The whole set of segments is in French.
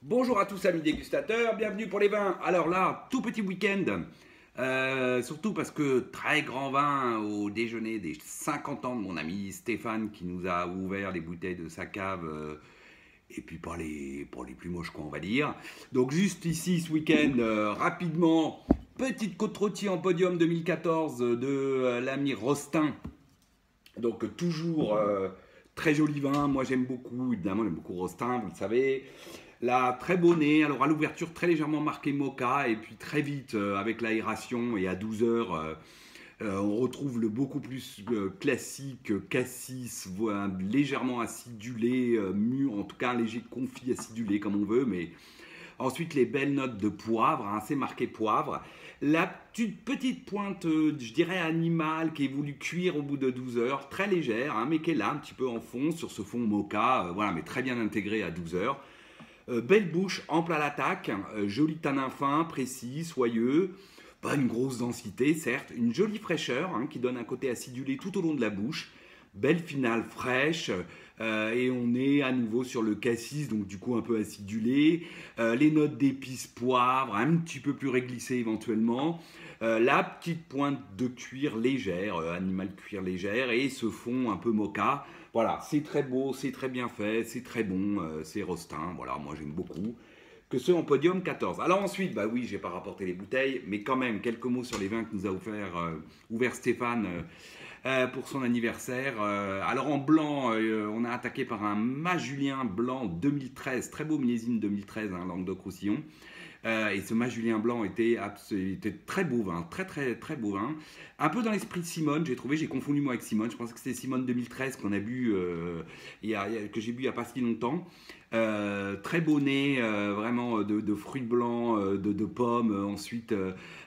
Bonjour à tous amis dégustateurs, bienvenue pour les vins. Alors là, tout petit week-end, surtout parce que très grand vin au déjeuner des 50 ans de mon ami Stéphane qui nous a ouvert les bouteilles de sa cave, et puis pas les plus moches quoi on va dire. Donc juste ici ce week-end, rapidement, petite côte rôtie en podium 2014 de l'ami Rostin. Donc toujours très joli vin, moi j'aime beaucoup, évidemment j'aime beaucoup Rostin, vous le savez. Là, très beau nez, alors à l'ouverture très légèrement marqué Moka, et puis très vite avec l'aération et à 12 heures, on retrouve le beaucoup plus classique cassis, légèrement acidulé, mûr, en tout cas un léger confit acidulé comme on veut, mais ensuite les belles notes de poivre, hein, c'est marqué poivre. La petite pointe, je dirais animale, qui est voulu cuire au bout de 12 heures, très légère, hein, mais qui est là un petit peu en fond, sur ce fond Moka, voilà, mais très bien intégré à 12 heures. Belle bouche, ample à l'attaque, joli tanin fin, précis, soyeux, pas une grosse densité certes, une jolie fraîcheur hein, qui donne un côté acidulé tout au long de la bouche, belle finale fraîche, et on est à nouveau sur le cassis, donc du coup un peu acidulé, les notes d'épices poivre, un petit peu plus réglissées éventuellement, la petite pointe de cuir légère, animal cuir légère, et ce fond un peu mocha. Voilà, c'est très beau, c'est très bien fait, c'est très bon, c'est Rostin, voilà, moi j'aime beaucoup. Que ceux en podium 14. Alors ensuite, bah oui, j'ai pas rapporté les bouteilles, mais quand même, quelques mots sur les vins que nous a ouvert Stéphane pour son anniversaire. Alors en blanc, on a attaqué par un Majulien blanc 2013, très beau millésime 2013, hein, Languedoc-Roussillon. Et ce Majulien blanc était très beau vin, très très très beau vin. Un peu dans l'esprit de Simone, j'ai trouvé, j'ai confondu moi avec Simone. Je pense que c'était Simone 2013 qu'on a bu, que j'ai bu il n'y a pas si longtemps. Très beau nez, vraiment de fruits blancs, de pommes. Ensuite,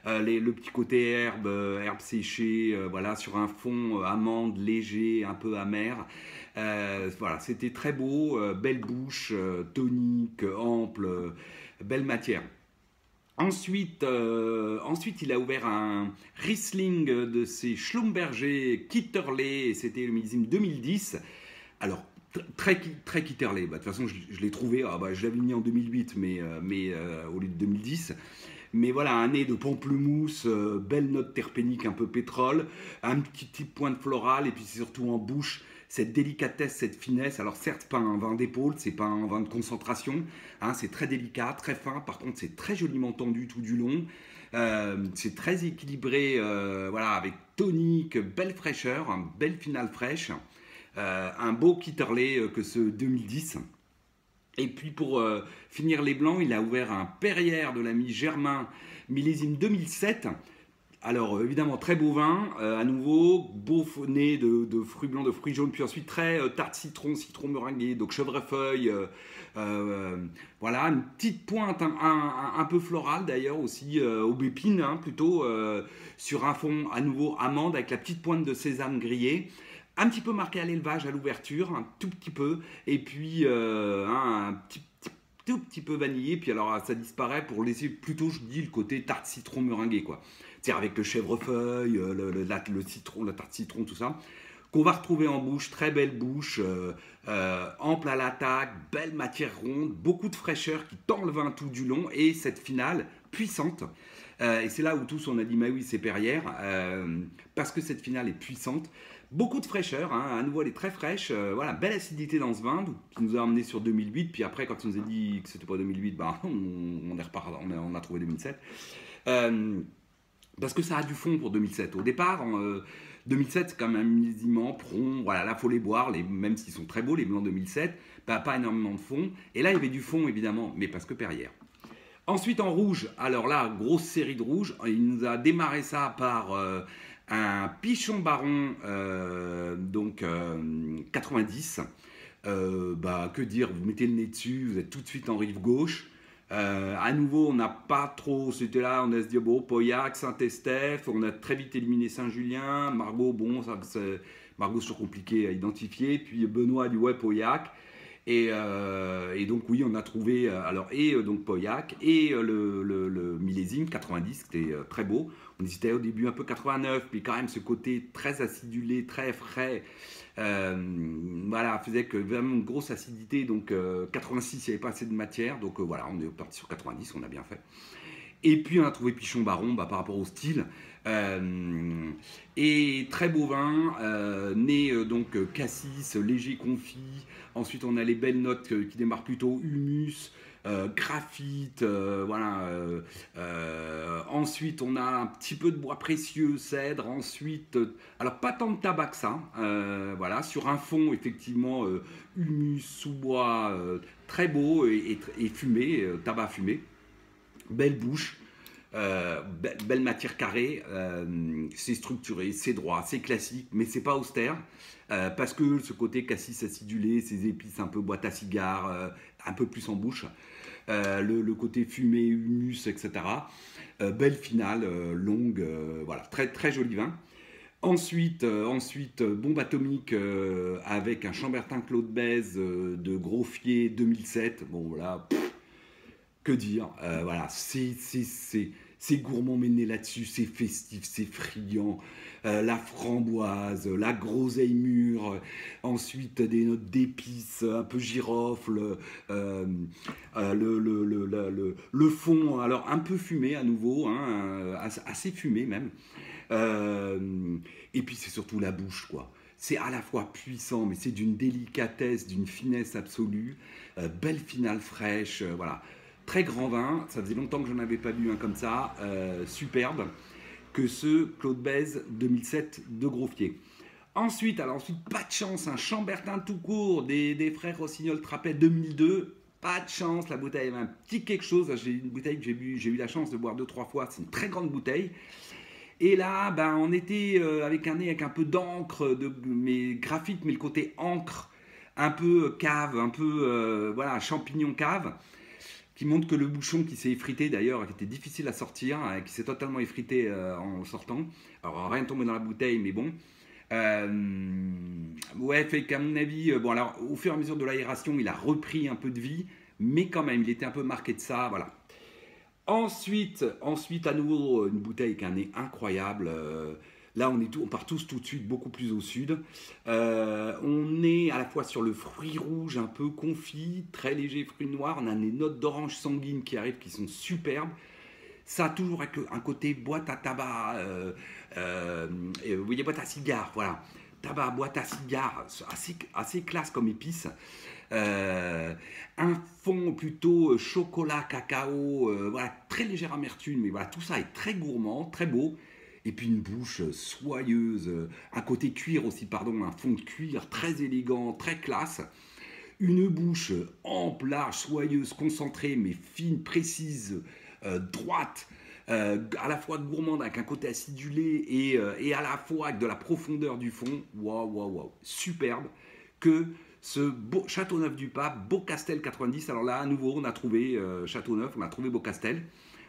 le petit côté herbe séchée, voilà, sur un fond amande léger, un peu amer. Voilà, c'était très beau, belle bouche, tonique, ample, belle matière. Ensuite, il a ouvert un Riesling de ses Schlumberger Kitterley, et c'était le millésime 2010. Alors, très Kitterley, bah, de toute façon, je l'ai trouvé, je l'avais mis en 2008, mais au lieu de 2010. Mais voilà, un nez de pamplemousse, belle note terpénique, un peu pétrole, un petit type pointe florale, et puis c'est surtout en bouche, cette délicatesse, cette finesse. Alors certes, pas un vin d'épaule, c'est pas un vin de concentration, hein, c'est très délicat, très fin. Par contre, c'est très joliment tendu tout du long. C'est très équilibré, voilà, avec tonique, belle fraîcheur, belle finale fraîche. Un beau Kitterley que ce 2010. Et puis pour finir les blancs, il a ouvert un Perrière de l'ami Germain, millésime 2007. Alors évidemment très beau vin, à nouveau, beau nez de fruits blancs, de fruits jaunes, puis ensuite très tarte citron, citron meringué, donc chèvrefeuille, voilà, une petite pointe un peu florale d'ailleurs aussi, aubépine hein, plutôt, sur un fond à nouveau amande avec la petite pointe de sésame grillé. Un petit peu marqué à l'élevage à l'ouverture, un tout petit peu, et puis tout petit peu vanillé, puis alors ça disparaît pour laisser plutôt, je dis, le côté tarte citron meringué, quoi. C'est-à-dire avec le chèvrefeuille, le citron, la tarte citron, tout ça, qu'on va retrouver en bouche, très belle bouche, ample à l'attaque, belle matière ronde, beaucoup de fraîcheur qui tend le vin tout du long, et cette finale puissante. Et c'est là où tous on a dit, mais oui, c'est Perrière, parce que cette finale est puissante. Beaucoup de fraîcheur, hein, à nouveau elle est très fraîche, voilà, belle acidité dans ce vin qui nous a emmené sur 2008, puis après quand on nous a dit que c'était pas 2008, bah, on a trouvé 2007. Parce que ça a du fond pour 2007. Au départ, 2007 c'est quand même un millésime rond, voilà, là faut les boire, même s'ils sont très beaux, les blancs 2007, bah, pas énormément de fond, et là il y avait du fond évidemment, mais parce que Perrière. Ensuite en rouge, alors là, grosse série de rouge, il nous a démarré ça par un Pichon Baron, donc 90. Que dire, vous mettez le nez dessus, vous êtes tout de suite en rive gauche. À nouveau, on n'a pas trop, c'était là, on a se dit, bon, Pauillac, Saint-Estèphe, on a très vite éliminé Saint-Julien, Margaux, bon, Margaux c'est compliqué à identifier, puis Benoît du ouais, Pauillac. Et donc oui, on a trouvé alors donc Pauillac et le millésime 90, qui était très beau. On hésitait au début un peu 89, puis quand même ce côté très acidulé, très frais, voilà, faisait que vraiment une grosse acidité. Donc 86, il n'y avait pas assez de matière, donc voilà, on est parti sur 90, on a bien fait. Et puis on a trouvé Pichon Baron par rapport au style. Et très beau vin, né donc cassis, léger confit. Ensuite on a les belles notes qui démarrent plutôt humus, graphite, voilà. Ensuite on a un petit peu de bois précieux, cèdre. Ensuite, alors pas tant de tabac que ça, voilà, sur un fond effectivement humus, sous-bois, très beau et fumé, tabac fumé. Belle bouche, belle matière carrée, c'est structuré, c'est droit, c'est classique, mais c'est pas austère, parce que ce côté cassis acidulé, ces épices un peu boîte à cigares, un peu plus en bouche, le côté fumé, humus, etc. Belle finale, longue, voilà, très, très joli vin. Ensuite, bombe atomique avec un Chambertin Claude Bèze de Grosfier 2007. Bon, voilà, que dire, voilà, c'est gourmand mené là-dessus, c'est festif, c'est friand, la framboise, la groseille mûre, ensuite des notes d'épices, un peu girofle, le fond, alors un peu fumé à nouveau, hein, assez fumé même, et puis c'est surtout la bouche, quoi. C'est à la fois puissant, mais c'est d'une délicatesse, d'une finesse absolue, belle finale fraîche, voilà. Très grand vin, ça faisait longtemps que je n'en avais pas bu un comme ça, superbe, que ce Claude Bèze 2007 de Grosfier. Ensuite, pas de chance, un Chambertin tout court des frères Rossignol Trappet 2002, pas de chance, la bouteille avait un petit quelque chose, j'ai une bouteille que j'ai eu la chance de boire 2-3 fois, c'est une très grande bouteille. Et là, ben, on était avec un nez avec un peu d'encre, mais graphite, mais le côté encre, un peu cave, un peu voilà, champignon cave, qui montre que le bouchon qui s'est effrité d'ailleurs, qui était difficile à sortir, qui s'est totalement effrité en sortant. Alors rien tombé dans la bouteille, mais bon. Ouais, fait qu'à mon avis, bon alors au fur et à mesure de l'aération, il a repris un peu de vie, mais quand même, il était un peu marqué de ça, voilà. Ensuite, à nouveau, une bouteille avec un nez incroyable. Là, on part tous tout de suite beaucoup plus au sud. On est à la fois sur le fruit rouge un peu confit, très léger fruit noir. On a des notes d'orange sanguine qui arrivent, qui sont superbes. Ça a toujours avec un côté boîte à tabac, vous voyez, boîte à cigare, voilà. Tabac, boîte à cigare, assez classe comme épice. Euh, un fond plutôt chocolat, cacao, voilà, très légère amertume, mais voilà, tout ça est très gourmand, très beau. Et puis une bouche soyeuse, un côté cuir aussi, pardon, un fond de cuir très élégant, très classe. Une bouche ample, large, soyeuse, concentrée, mais fine, précise, droite, à la fois gourmande avec un côté acidulé et à la fois avec de la profondeur du fond. Waouh, waouh, waouh, superbe. Que ce beau Châteauneuf-du-Pape, Beaucastel 90. Alors là, à nouveau, on a trouvé Châteauneuf, on a trouvé Beaucastel.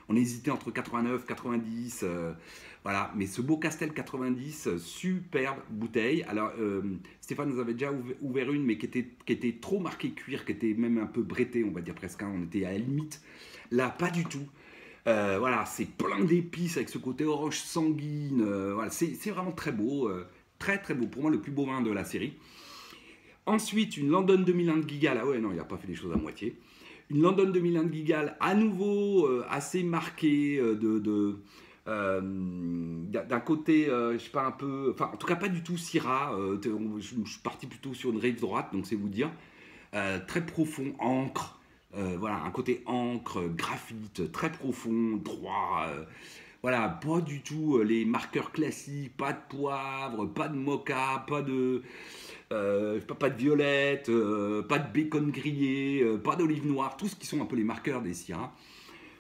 On hésitait entre 89, 90, voilà. Mais ce Beaucastel 90, superbe bouteille. Alors, Stéphane nous avait déjà ouvert une, mais qui était trop marquée cuir, qui était même un peu bretée, on va dire presque. Hein. On était à la limite. Là, pas du tout. Voilà, c'est plein d'épices avec ce côté orange sanguine. Voilà, c'est vraiment très beau. Très, très beau. Pour moi, le plus beau vin de la série. Ensuite, une London 2001 de Guigal. Ah ouais, non, il n'a pas fait les choses à moitié. Une London 2001 de Guigal, à nouveau assez marquée d'un côté, je sais pas, un peu. Enfin, en tout cas, pas du tout Syrah. Je suis parti plutôt sur une rive droite, donc c'est vous dire. Très profond, encre. Voilà, un côté encre, graphite, très profond, droit. Voilà, pas du tout les marqueurs classiques, pas de poivre, pas de mocha, pas de violette, pas de bacon grillé, pas d'olive noire, tout ce qui sont un peu les marqueurs des Syrah.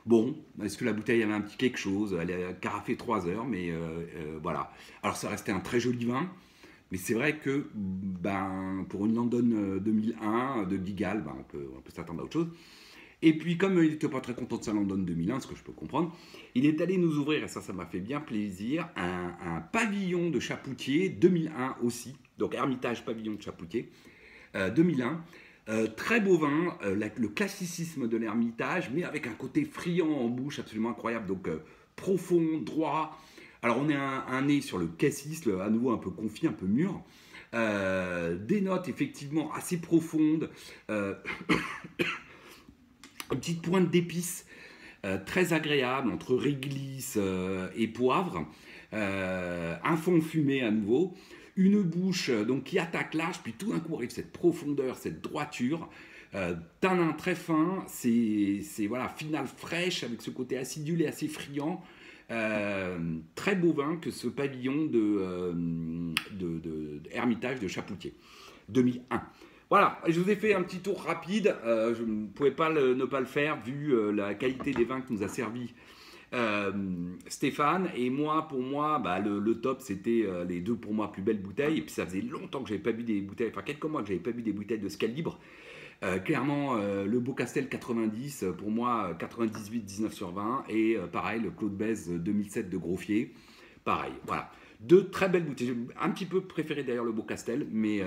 Bon, est-ce que la bouteille avait un petit quelque chose? Elle a carafé 3 heures, mais voilà. Alors ça restait un très joli vin, mais c'est vrai que ben, pour une London 2001 de Guigal, ben, on peut s'attendre à autre chose. Et puis, comme il n'était pas très content de sa London 2001, ce que je peux comprendre, il est allé nous ouvrir, et ça m'a fait bien plaisir, un pavillon de Chapoutier 2001 aussi. Donc, Hermitage Pavillon de Chapoutier 2001. Très beau vin, le classicisme de l'Ermitage, mais avec un côté friand en bouche absolument incroyable. Donc profond, droit. Alors on est un nez sur le cassis, à nouveau un peu confit, un peu mûr. Des notes effectivement assez profondes. Euh, une petite pointe d'épices très agréable entre réglisse et poivre. Un fond fumé à nouveau. Une bouche donc qui attaque l'âge, puis tout d'un coup arrive cette profondeur, cette droiture. Tanin très fin, c'est voilà, finale fraîche avec ce côté acidulé assez friand. Très beau vin que ce pavillon Hermitage de Chapoutier 2001. Voilà, je vous ai fait un petit tour rapide. Je ne pouvais pas ne pas le faire vu la qualité des vins que nous a servi Stéphane. Et moi, pour moi, bah, le top, c'était les deux pour moi plus belles bouteilles. Et puis ça faisait longtemps que j'avais pas bu des bouteilles, enfin quelques mois que j'avais pas bu des bouteilles de ce calibre. Clairement, le Beaucastel 90, pour moi, 98-19 sur 20. Et pareil, le Claude Bèze 2007 de Groffier. Pareil, voilà. Deux très belles bouteilles. J'ai un petit peu préféré d'ailleurs le Beaucastel, mais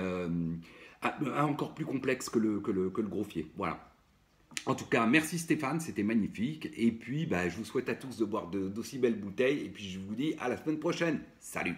encore plus complexe que le Groffier. Voilà. En tout cas, merci Stéphane, c'était magnifique. Et puis, bah, je vous souhaite à tous de boire d'aussi belles bouteilles. Et puis, je vous dis à la semaine prochaine. Salut!